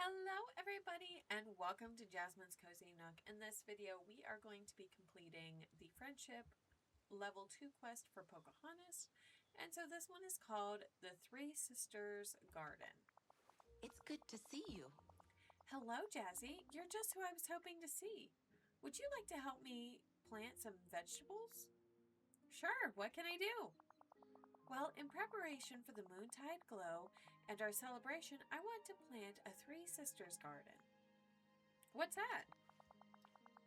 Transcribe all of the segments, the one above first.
Hello everybody and welcome to Jasmine's Cozy Nook. In this video we are going to be completing the Friendship Level 2 quest for Pocahontas. And so this one is called the Three Sisters Garden. It's good to see you. Hello Jazzy, you're just who I was hoping to see. Would you like to help me plant some vegetables? Sure, what can I do? Well, in preparation for the Moontide Glow and our celebration, I want to plant a Three Sisters garden. What's that?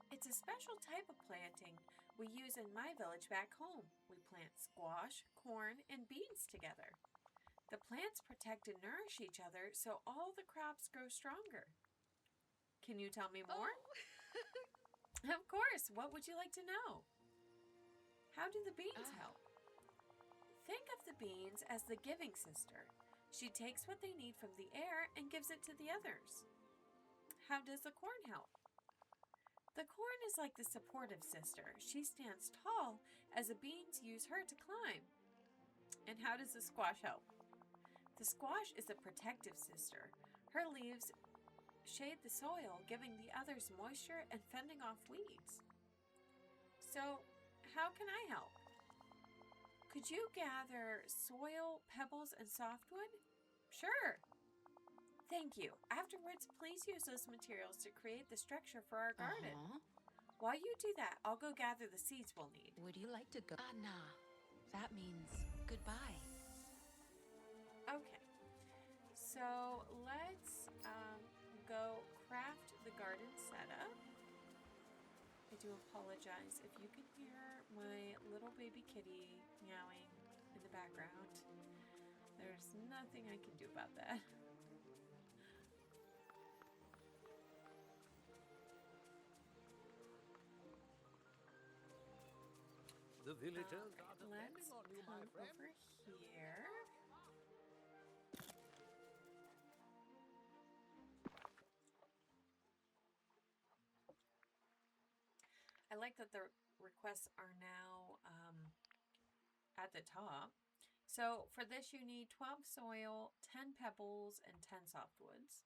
It's a special type of planting we use in my village back home. We plant squash, corn, and beans together. The plants protect and nourish each other so all the crops grow stronger. Can you tell me more? Oh. Of course. What would you like to know? How do the beans help? Think of the beans as the giving sister. She takes what they need from the air and gives it to the others. How does the corn help? The corn is like the supportive sister. She stands tall as the beans use her to climb. And how does the squash help? The squash is a protective sister. Her leaves shade the soil, giving the others moisture and fending off weeds. So, how can I help? Could you gather soil, pebbles, and softwood? Sure. Thank you. Afterwards, please use those materials to create the structure for our garden. While you do that, I'll go gather the seeds we'll need. Would you like to go? Nah. That means goodbye. Okay. So let's go craft the garden setup. I do apologize if you can hear my little baby kitty meowing in the background. There's nothing I can do about that. The villagers Okay, are depending let's on you, come my friend. over here. I like that the requests are now at the top. So for this you need 12 soil, 10 pebbles, and 10 softwoods.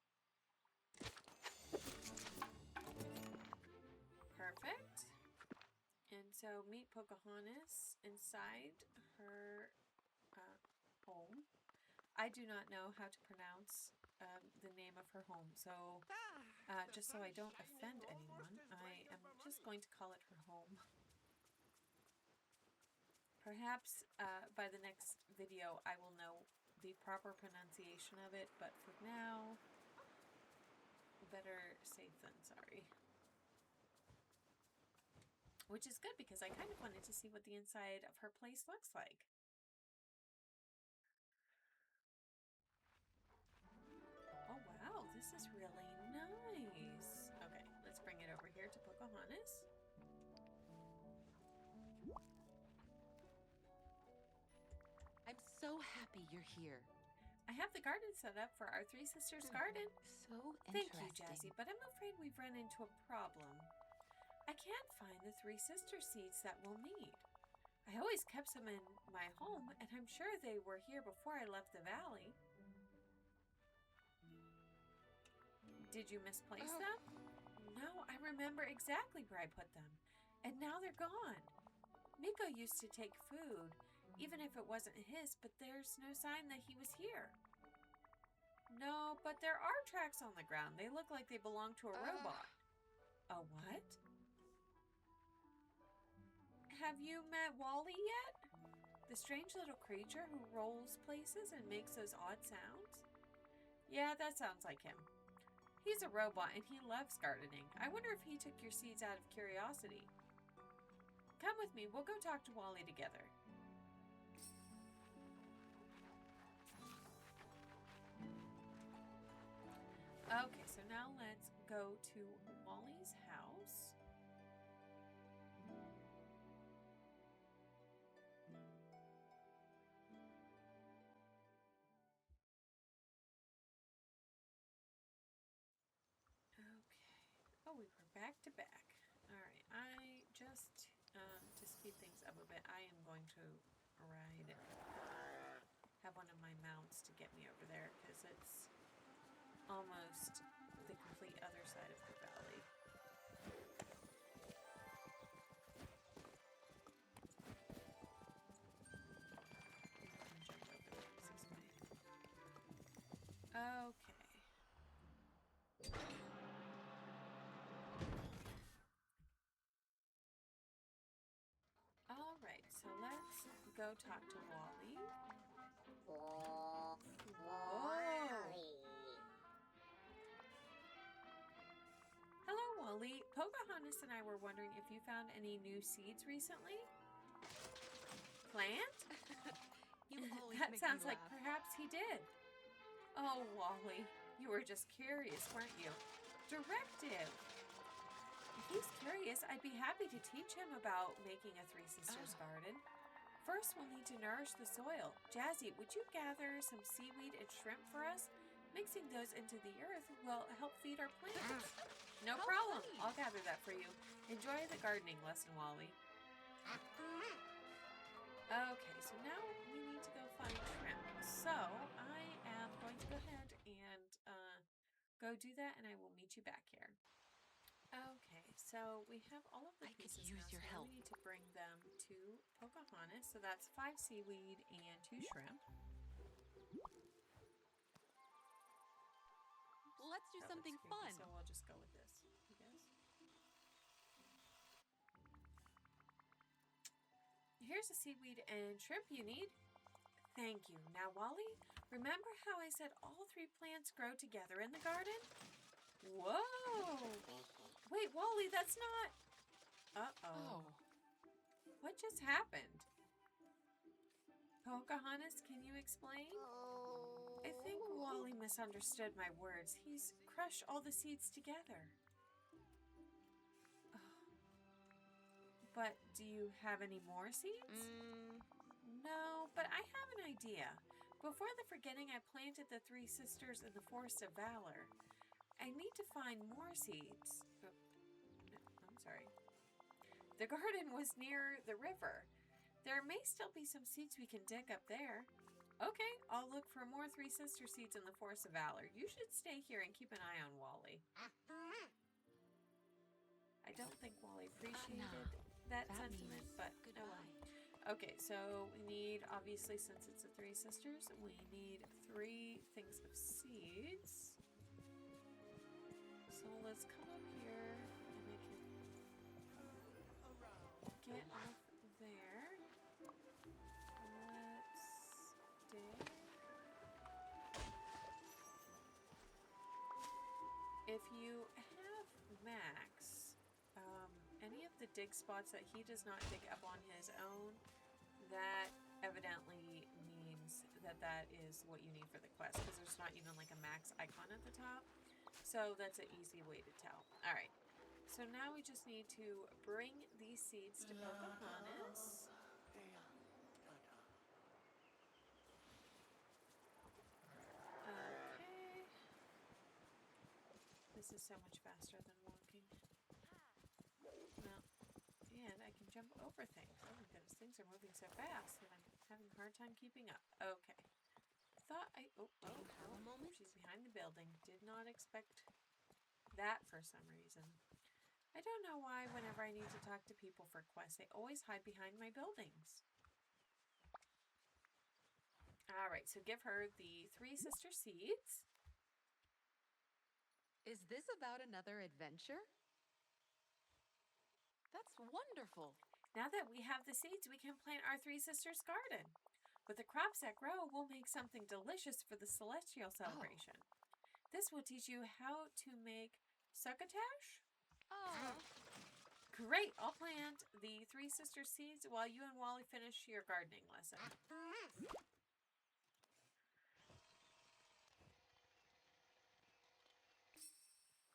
Perfect. And so meet Pocahontas inside her home. I do not know how to pronounce the name of her home, so just so I don't offend anyone, I am just going to call it her home. Perhaps by the next video I will know the proper pronunciation of it, but for now, better safe than sorry. Which is good because I kind of wanted to see what the inside of her place looks like. Oh wow, this is really nice. Okay, let's bring it over here to Pocahontas. I'm so happy you're here. I have the garden set up for our Three Sisters garden. So Thank interesting. you, Jessie, but I'm afraid we've run into a problem. I can't find the Three Sisters seeds that we'll need. I always kept some in my home, and I'm sure they were here before I left the valley. Did you misplace them? No, I remember exactly where I put them, and now they're gone. Miko used to take food, even if it wasn't his, but there's no sign that he was here. No, but there are tracks on the ground. They look like they belong to a robot. A what? Have you met Wally yet? The strange little creature who rolls places and makes those odd sounds? Yeah, that sounds like him. He's a robot and he loves gardening. I wonder if he took your seeds out of curiosity. Come with me. We'll go talk to Wally together. Okay, so now let's go to Wally's house. Okay. Oh, we were back to back. Alright, I just, to speed things up a bit, I am going to have one of my mounts to get me over there, because it's almost complete other side of the valley. Okay. All right, so let's go talk to Wally. Whoa. Hello, Wally. Pocahontas and I were wondering if you found any new seeds recently? Plant? You always That make sounds me like laugh. perhaps he did. Oh, Wally, you were just curious, weren't you? Directive. If he's curious, I'd be happy to teach him about making a Three Sisters garden. First, we'll need to nourish the soil. Jazzy, would you gather some seaweed and shrimp for us? Mixing those into the earth will help feed our plants. No How problem. funny. I'll gather that for you. Enjoy the gardening lesson, Wally. Okay, so now we need to go find shrimp. So I am going to go ahead and go do that, and I will meet you back here. Okay, so we have all of the I could pieces use now, your so now help. we need to bring them to Pocahontas. So that's 5 seaweed and 2 shrimp. Let's do That something looks creepy, fun. so we'll just go with this, I guess. Here's the seaweed and shrimp you need. Thank you. Now, Wally, remember how I said all 3 plants grow together in the garden? Whoa! Wait, Wally, that's not... Uh-oh. Oh, What just happened? Pocahontas, can you explain? I think Wally misunderstood my words. He's crushed all the seeds together. But do you have any more seeds? No, but I have an idea. Before the forgetting, I planted the 3 sisters in the Forest of Valor. I need to find more seeds. Oh, no, I'm sorry. The garden was near the river. There may still be some seeds we can dig up there. Okay, I'll look for more 3 sister seeds in the Forest of Valor. You should stay here and keep an eye on Wally. I don't think Wally appreciated that sentiment, means but goodbye. oh well. Okay, so we need, obviously, since it's the 3 sisters, we need 3 things of seeds. So let's come up here, and I can get off there. Let's dig. If you have Max, any of the dig spots that he does not dig up on his own, that evidently means that that is what you need for the quest, because there's not even like a max icon at the top. So that's an easy way to tell. All right. So now we just need to bring these seeds to Pocahontas. Okay. This is so much faster than walking. Well, and I can jump over things. Oh my goodness, things are moving so fast that I'm having a hard time keeping up. Okay. have a moment? She's behind the building. Did not expect that for some reason. I don't know why whenever I need to talk to people for quests, they always hide behind my buildings. Alright, so give her the 3 sister seeds. Is this about another adventure? That's wonderful. Now that we have the seeds, we can plant our 3 sisters' garden. With the crops that grow, we'll make something delicious for the celestial celebration. This will teach you how to make succotash. Oh. Great! I'll plant the 3 sister seeds while you and Wally finish your gardening lesson.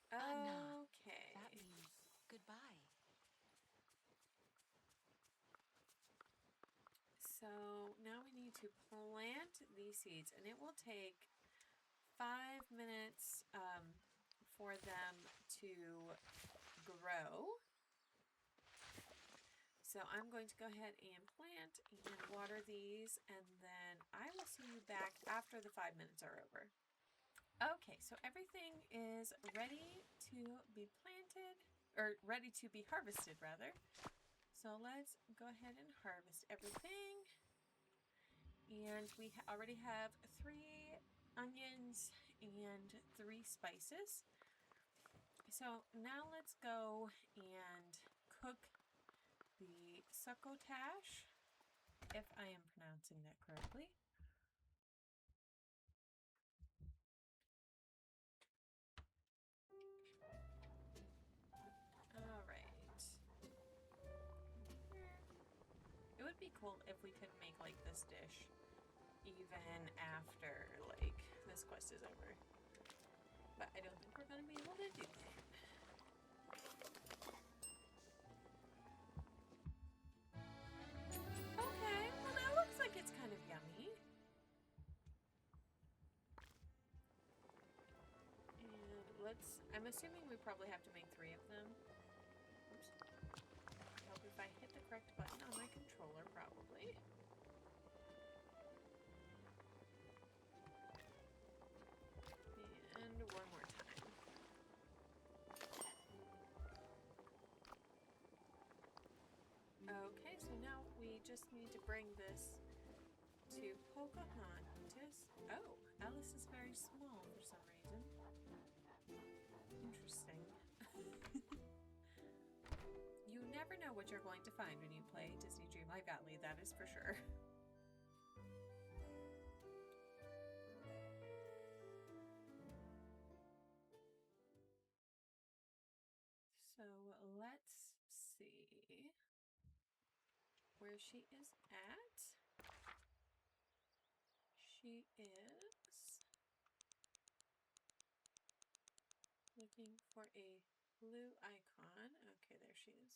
Anna. Okay. That means goodbye. So now we need to plant these seeds, and it will take 5 minutes for them to grow. So I'm going to go ahead and plant and water these, and then I will see you back after the 5 minutes are over. Okay, so everything is ready to be planted, or ready to be harvested, rather. So let's go ahead and harvest everything. And we already have 3 onions and 3 spices. So now let's go and cook the succotash, if I am pronouncing that correctly. Alright. It would be cool if we could make like this dish even after like this quest is over. But I don't think we're gonna be able to do that. Okay, well that looks like it's kind of yummy. And I'm assuming we probably have to make 3 of them. Oops. Help if I hit the correct button on my controller, probably. And one more time. Okay, so now we just need to bring this to Pocahontas. Oh, Alice is very small for some reason. Interesting. You never know what you're going to find when you play Disney Dreamlight Valley, that is for sure. So let's see where she is at. She is looking for a blue icon. Okay, there she is.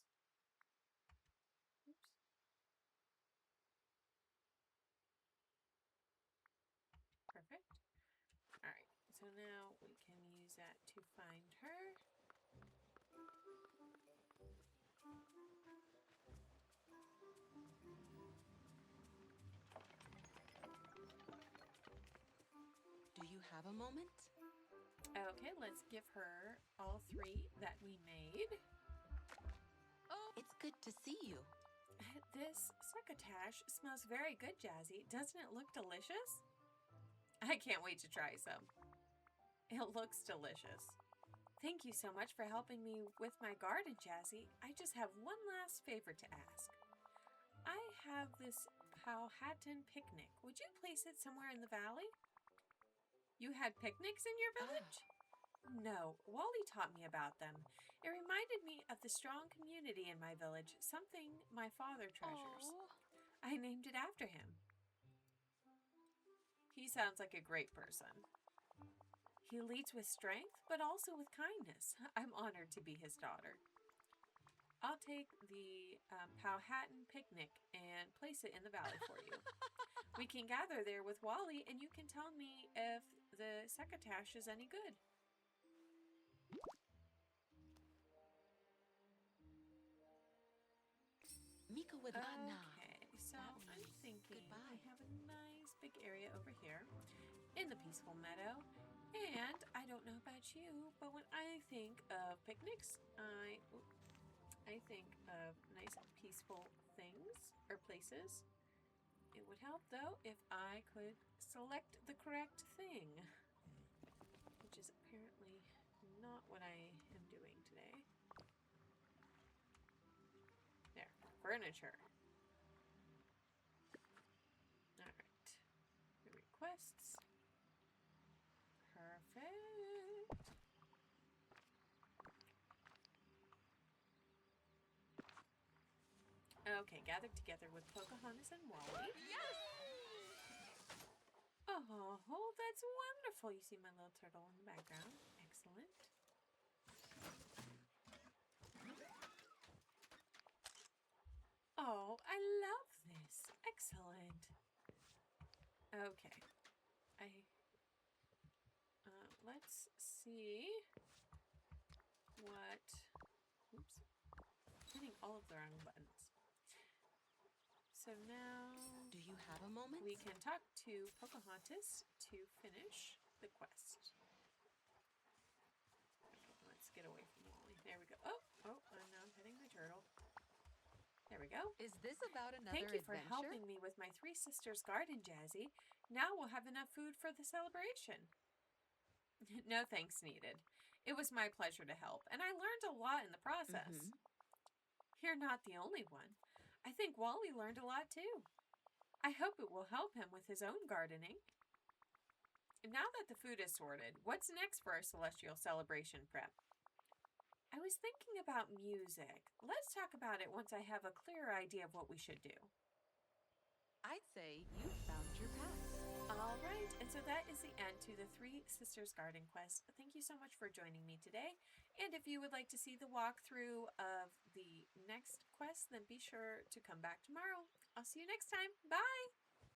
Oops. Perfect. Alright, so now we can use that to find her. Do you have a moment? Okay, let's give her all 3 that we made. Oh, it's good to see you. This succotash smells very good, Jazzy. Doesn't it look delicious? I can't wait to try some. It looks delicious. Thank you so much for helping me with my garden, Jazzy. I just have one last favor to ask. I have this Powhatan picnic. Would you place it somewhere in the valley? You had picnics in your village? No, Wally taught me about them. It reminded me of the strong community in my village, something my father treasures. Oh. I named it after him. He sounds like a great person. He leads with strength, but also with kindness. I'm honored to be his daughter. I'll take the Powhatan picnic and place it in the valley for you. We can gather there with Wally, and you can tell me if the succotash is any good. Mika with Anna. Okay, so That I'm means thinking goodbye. we have a nice big area over here in the peaceful meadow. And I don't know about you, but when I think of picnics, I think of nice peaceful things or places. It would help though if I could select the correct thing, which is apparently not what I am doing today. There, furniture. Alright, requests. Perfect. Okay, gathered together with Pocahontas and Wally. Yes! Oh, that's wonderful. You see my little turtle in the background. Excellent. Oh, I love this. Excellent. Okay. Let's see what, oops, hitting all of the wrong buttons. So now Do you have a moment? we can talk to Pocahontas to finish the quest. Let's get away from Wally. There we go. Oh, and now I'm petting my turtle. There we go. Is this about another Thank you for adventure? helping me with my three sisters' garden, Jazzy. Now we'll have enough food for the celebration. No thanks needed. It was my pleasure to help, and I learned a lot in the process. You're not the only one. I think Wally learned a lot too. I hope it will help him with his own gardening. Now that the food is sorted, what's next for our celestial celebration prep? I was thinking about music. Let's talk about it once I have a clearer idea of what we should do. I'd say you found your path. All right, and so that is the end to the Three Sisters Garden Quest. Thank you so much for joining me today. And if you would like to see the walkthrough of the next quest, then be sure to come back tomorrow. I'll see you next time. Bye!